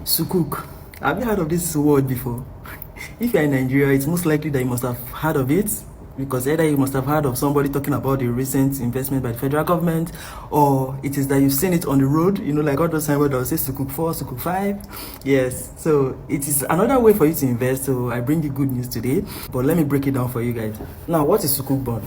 Sukuk. Have you heard of this word before? If you're in Nigeria, it's most likely that you must have heard of it, because either you must have heard of somebody talking about the recent investment by the federal government, or it is that you've seen it on the road, like all those signboards that will say Sukuk 4, Sukuk 5. Yes, so it is another way for you to invest. So I bring you good news today, but let me break it down for you guys. Now, what is Sukuk bond?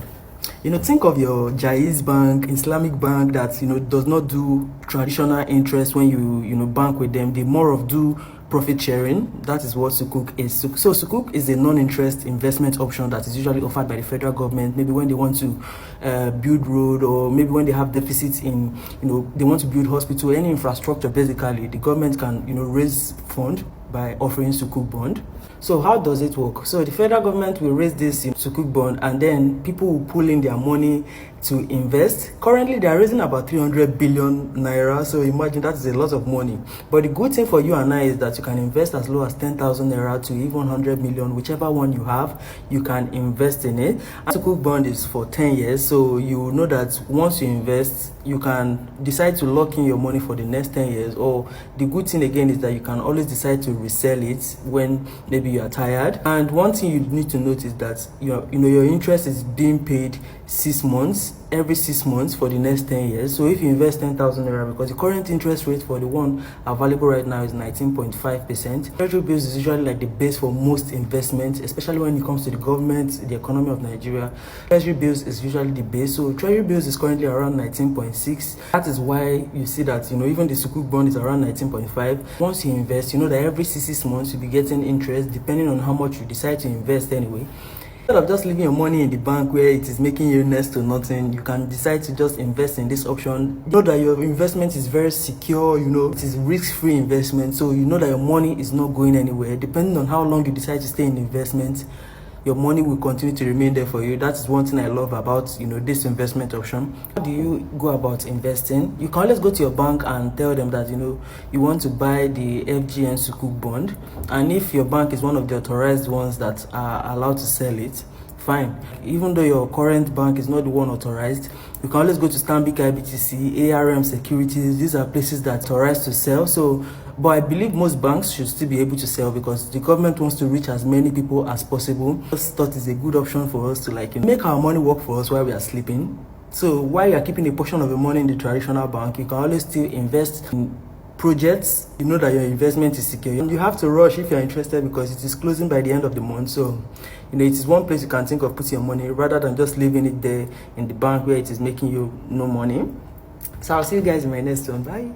Think of your Jaiz Bank, Islamic bank that does not do traditional interest when you bank with them. They more of do profit sharing. That is what Sukuk is. So Sukuk is a non-interest investment option that is usually offered by the federal government. Maybe when they want to build road, or maybe when they have deficits in they want to build hospital, any infrastructure. Basically, the government can raise fund by offering Sukuk bond. So how does it work? So the federal government will raise this Sukuk bond, and then people will pull in their money to invest. Currently, they are raising about 300 billion naira. So imagine that is a lot of money. But the good thing for you and I is that you can invest as low as 10,000 naira to even 100 million, whichever one you have, you can invest in it. And Sukuk bond is for 10 years. So you know that once you invest, you can decide to lock in your money for the next 10 years. Or the good thing again is that you can always decide to resell it when maybe you are tired. And one thing you need to note is that your interest is being paid 6 months, every 6 months for the next 10 years. So if you invest 10,000 naira, because the current interest rate for the one available right now is 19.5%. Treasury bills is usually like the base for most investments, especially when it comes to the government, the economy of Nigeria. Treasury bills is usually the base. So Treasury bills is currently around 19.6. That is why you see that even the Sukuk bond is around 19.5. Once you invest, that every 6 months you'll be getting interest depending on how much you decide to invest anyway. Instead of just leaving your money in the bank where it is making you next to nothing, you can decide to just invest in this option. Know that your investment is very secure, it is risk-free investment, so you know that your money is not going anywhere. Depending on how long you decide to stay in investment, your money will continue to remain there for you. That is one thing I love about this investment option. How do you go about investing? You can always go to your bank and tell them that you want to buy the FGN Sukuk bond, and if your bank is one of the authorized ones that are allowed to sell it, fine. Even though your current bank is not the one authorized, you can always go to Stanbic IBTC, ARM Securities. These are places that are authorized to sell. But I believe most banks should still be able to sell, because the government wants to reach as many people as possible. Just thought is a good option for us to make our money work for us while we are sleeping. So while you are keeping a portion of your money in the traditional bank, you can always still invest in projects. You know that your investment is secure, and you have to rush if you're interested, because it is closing by the end of the month. So it is one place you can think of putting your money, rather than just leaving it there in the bank where it is making you no money. So I'll see you guys in my next one. Bye.